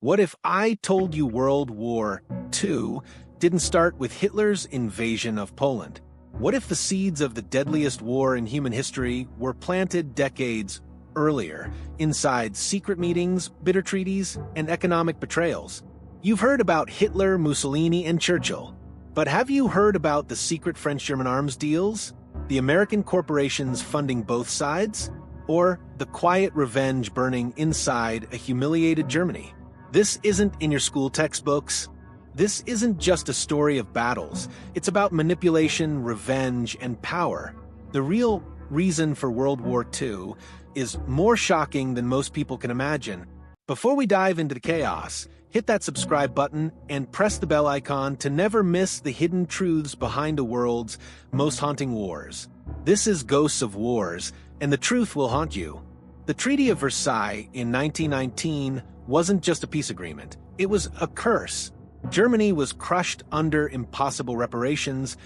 What if I told you World War II didn't start with Hitler's invasion of Poland? What if the seeds of the deadliest war in human history were planted decades earlier, inside secret meetings, bitter treaties, and economic betrayals? You've heard about Hitler, Mussolini, and Churchill. But have you heard about the secret French-German arms deals? The American corporations funding both sides? Or the quiet revenge burning inside a humiliated Germany? This isn't in your school textbooks. This isn't just a story of battles. It's about manipulation, revenge, and power. The real reason for World War II is more shocking than most people can imagine. Before we dive into the chaos, hit that subscribe button and press the bell icon to never miss the hidden truths behind the world's most haunting wars. This is Ghosts of Wars, and the truth will haunt you. The Treaty of Versailles in 1919 wasn't just a peace agreement. It was a curse. Germany was crushed under impossible reparations,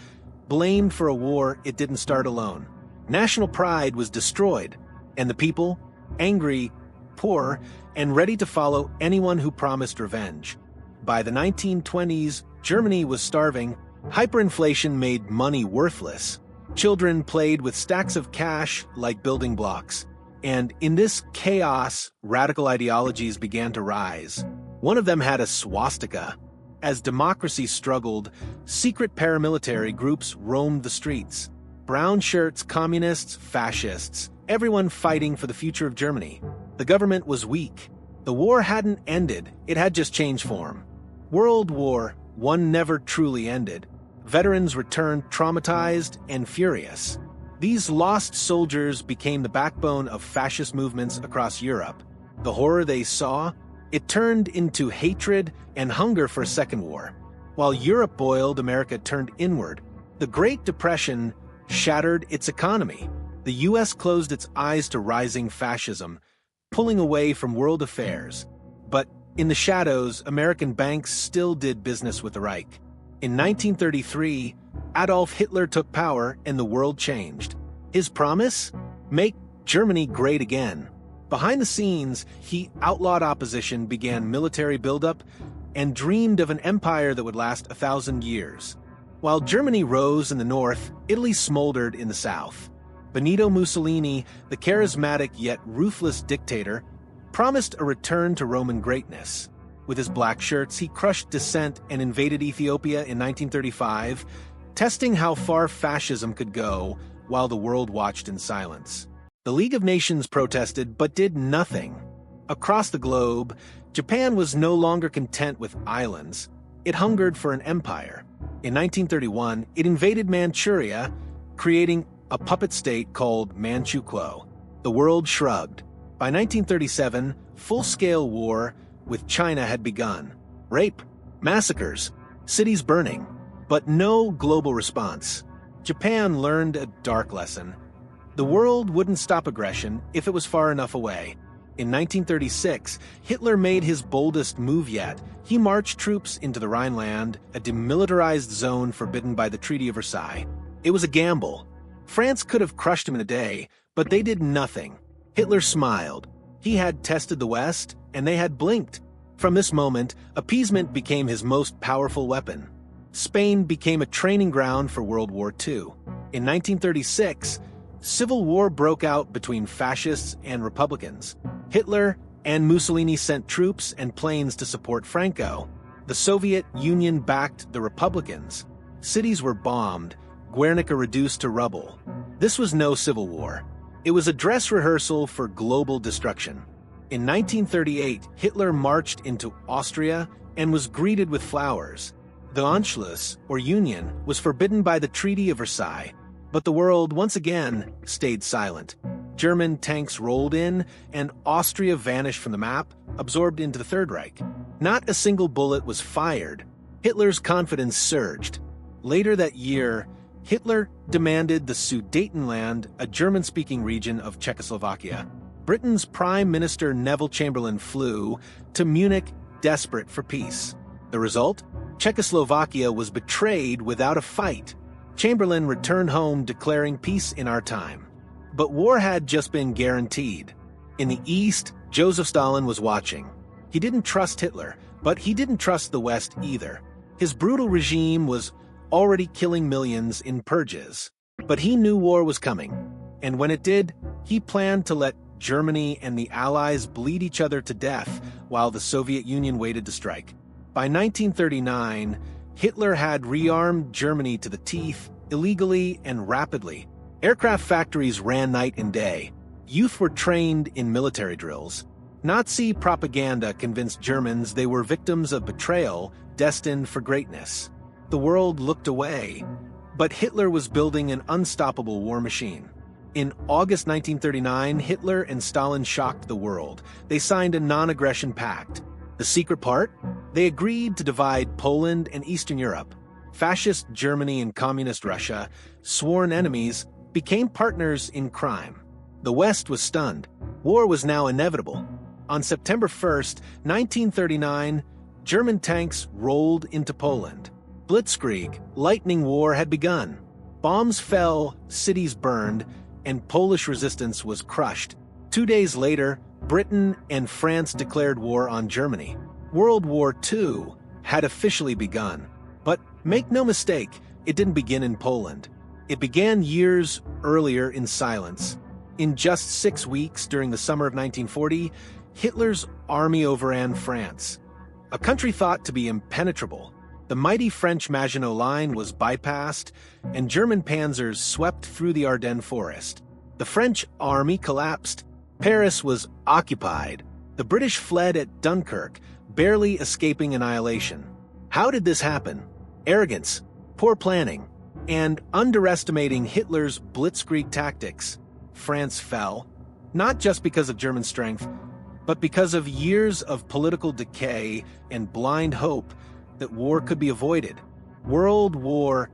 blamed for a war it didn't start alone. National pride was destroyed, and the people, angry, poor, and ready to follow anyone who promised revenge. By the 1920s, Germany was starving. Hyperinflation made money worthless. Children played with stacks of cash like building blocks. And in this chaos, radical ideologies began to rise. One of them had a swastika. As democracy struggled, secret paramilitary groups roamed the streets. Brown shirts, communists, fascists, everyone fighting for the future of Germany. The government was weak. The war hadn't ended, it had just changed form. World War I never truly ended. Veterans returned traumatized and furious. These lost soldiers became the backbone of fascist movements across Europe. The horror they saw, it turned into hatred and hunger for a second war. While Europe boiled, America turned inward. The Great Depression shattered its economy. The U.S. closed its eyes to rising fascism, pulling away from world affairs. But in the shadows, American banks still did business with the Reich. In 1933, Adolf Hitler took power and the world changed. His promise? Make Germany great again. Behind the scenes, he outlawed opposition, began military buildup, and dreamed of an empire that would last 1,000 years. While Germany rose in the north, Italy smoldered in the south. Benito Mussolini, the charismatic yet ruthless dictator, promised a return to Roman greatness. With his black shirts, he crushed dissent and invaded Ethiopia in 1935, testing how far fascism could go while the world watched in silence. The League of Nations protested but did nothing. Across the globe, Japan was no longer content with islands. It hungered for an empire. In 1931, it invaded Manchuria, creating a puppet state called Manchukuo. The world shrugged. By 1937, full-scale war with China had begun. Rape, massacres, cities burning, but no global response. Japan learned a dark lesson. The world wouldn't stop aggression if it was far enough away. In 1936, Hitler made his boldest move yet. He marched troops into the Rhineland, a demilitarized zone forbidden by the Treaty of Versailles. It was a gamble. France could have crushed him in a day, but they did nothing. Hitler smiled. He had tested the West, and they had blinked. From this moment, appeasement became his most powerful weapon. Spain became a training ground for World War II. In 1936, civil war broke out between fascists and Republicans. Hitler and Mussolini sent troops and planes to support Franco. The Soviet Union backed the Republicans. Cities were bombed, Guernica reduced to rubble. This was no civil war. It was a dress rehearsal for global destruction. In 1938, Hitler marched into Austria and was greeted with flowers. The Anschluss, or Union, was forbidden by the Treaty of Versailles, but the world once again stayed silent. German tanks rolled in, and Austria vanished from the map, absorbed into the Third Reich. Not a single bullet was fired. Hitler's confidence surged. Later that year, Hitler demanded the Sudetenland, a German-speaking region of Czechoslovakia. Britain's Prime Minister Neville Chamberlain flew to Munich, desperate for peace. The result? Czechoslovakia was betrayed without a fight. Chamberlain returned home declaring peace in our time. But war had just been guaranteed. In the East, Joseph Stalin was watching. He didn't trust Hitler, but he didn't trust the West either. His brutal regime was already killing millions in purges. But he knew war was coming, and when it did, he planned to let Germany and the Allies bleed each other to death while the Soviet Union waited to strike. By 1939, Hitler had rearmed Germany to the teeth, illegally and rapidly. Aircraft factories ran night and day. Youth were trained in military drills. Nazi propaganda convinced Germans they were victims of betrayal destined for greatness. The world looked away, but Hitler was building an unstoppable war machine. In August 1939, Hitler and Stalin shocked the world. They signed a non-aggression pact. The secret part? They agreed to divide Poland and Eastern Europe. Fascist Germany and Communist Russia, sworn enemies, became partners in crime. The West was stunned. War was now inevitable. On September 1st, 1939, German tanks rolled into Poland. Blitzkrieg, lightning war had begun. Bombs fell, cities burned, and Polish resistance was crushed. 2 days later, Britain and France declared war on Germany. World War II had officially begun. But make no mistake, it didn't begin in Poland. It began years earlier in silence. In just 6 weeks during the summer of 1940, Hitler's army overran France, a country thought to be impenetrable. The mighty French Maginot Line was bypassed, and German panzers swept through the Ardennes forest. The French army collapsed. Paris was occupied. The British fled at Dunkirk, barely escaping annihilation. How did this happen? Arrogance, poor planning, and underestimating Hitler's blitzkrieg tactics. France fell, not just because of German strength, but because of years of political decay and blind hope that war could be avoided. World War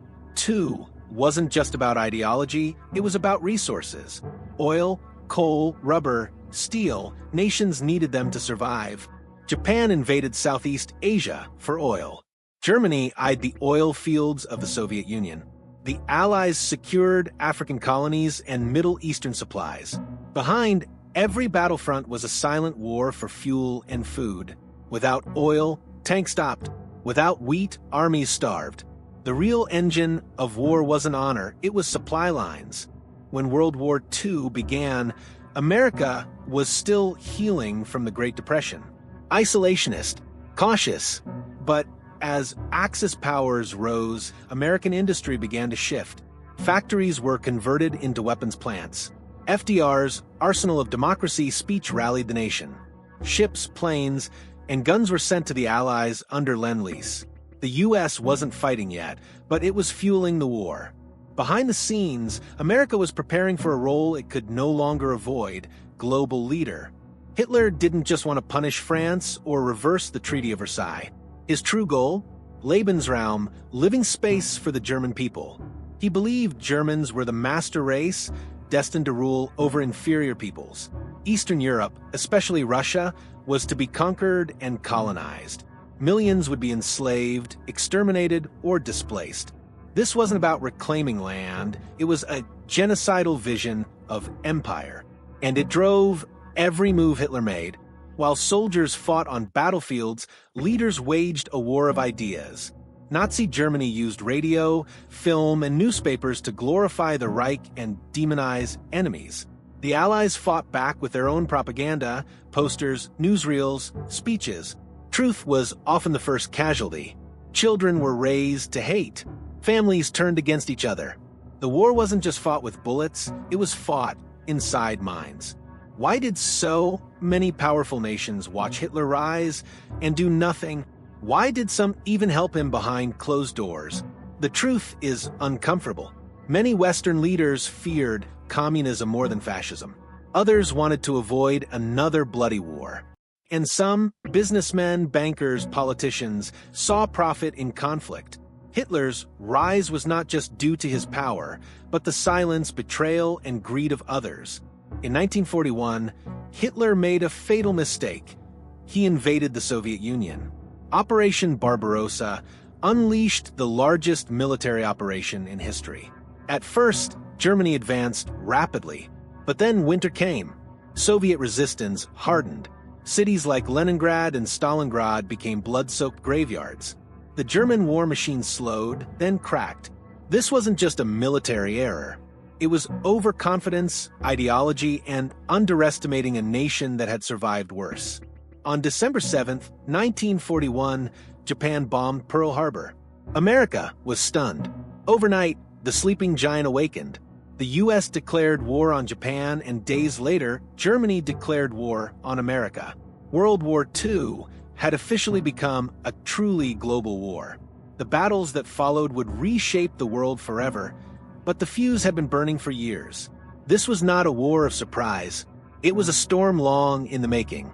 II wasn't just about ideology, it was about resources. Oil, coal, rubber, steel, nations needed them to survive. Japan invaded Southeast Asia for oil. Germany eyed the oil fields of the Soviet Union. The Allies secured African colonies and Middle Eastern supplies. Behind every battlefront was a silent war for fuel and food. Without oil, tanks stopped. Without wheat, armies starved. The real engine of war wasn't honor, it was supply lines. When World War II began, America was still healing from the Great Depression. Isolationist, cautious, but as Axis powers rose, American industry began to shift. Factories were converted into weapons plants. FDR's arsenal of democracy speech rallied the nation. Ships, planes, and guns were sent to the Allies under Lend-Lease. The U.S. wasn't fighting yet, but it was fueling the war. Behind the scenes, America was preparing for a role it could no longer avoid, global leader. Hitler didn't just want to punish France or reverse the Treaty of Versailles. His true goal? Lebensraum, living space for the German people. He believed Germans were the master race, destined to rule over inferior peoples. Eastern Europe, especially Russia, was to be conquered and colonized. Millions would be enslaved, exterminated, or displaced. This wasn't about reclaiming land, it was a genocidal vision of empire. And it drove every move Hitler made. While soldiers fought on battlefields, leaders waged a war of ideas. Nazi Germany used radio, film, and newspapers to glorify the Reich and demonize enemies. The Allies fought back with their own propaganda, posters, newsreels, speeches. Truth was often the first casualty. Children were raised to hate. Families turned against each other. The war wasn't just fought with bullets, it was fought inside minds. Why did so many powerful nations watch Hitler rise and do nothing? Why did some even help him behind closed doors? The truth is uncomfortable. Many Western leaders feared communism more than fascism. Others wanted to avoid another bloody war. And some, businessmen, bankers, politicians, saw profit in conflict. Hitler's rise was not just due to his power, but the silence, betrayal, and greed of others. In 1941, Hitler made a fatal mistake. He invaded the Soviet Union. Operation Barbarossa unleashed the largest military operation in history. At first, Germany advanced rapidly, but then winter came. Soviet resistance hardened. Cities like Leningrad and Stalingrad became blood-soaked graveyards. The German war machine slowed, then cracked. This wasn't just a military error. It was overconfidence, ideology, and underestimating a nation that had survived worse. On December 7, 1941, Japan bombed Pearl Harbor. America was stunned. Overnight, the sleeping giant awakened. The U.S. declared war on Japan, and days later, Germany declared war on America. World War II had officially become a truly global war. The battles that followed would reshape the world forever, but the fuse had been burning for years. This was not a war of surprise. It was a storm long in the making.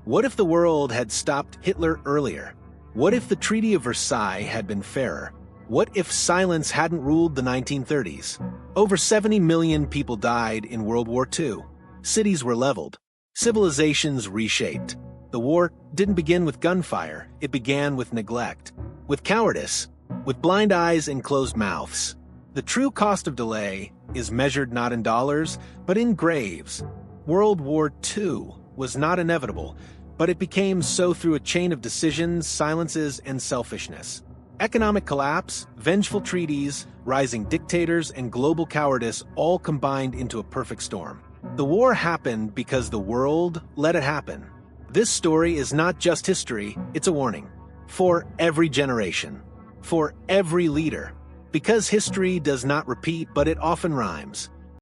What if the world had stopped Hitler earlier? What if the Treaty of Versailles had been fairer? What if silence hadn't ruled the 1930s? Over 70 million people died in World War II. Cities were leveled. Civilizations reshaped. The war didn't begin with gunfire. It began with neglect, with cowardice, with blind eyes and closed mouths. The true cost of delay is measured not in dollars, but in graves. World War II was not inevitable, but it became so through a chain of decisions, silences, and selfishness. Economic collapse, vengeful treaties, rising dictators, and global cowardice all combined into a perfect storm. The war happened because the world let it happen. This story is not just history, it's a warning. For every generation. For every leader. Because history does not repeat, but it often rhymes.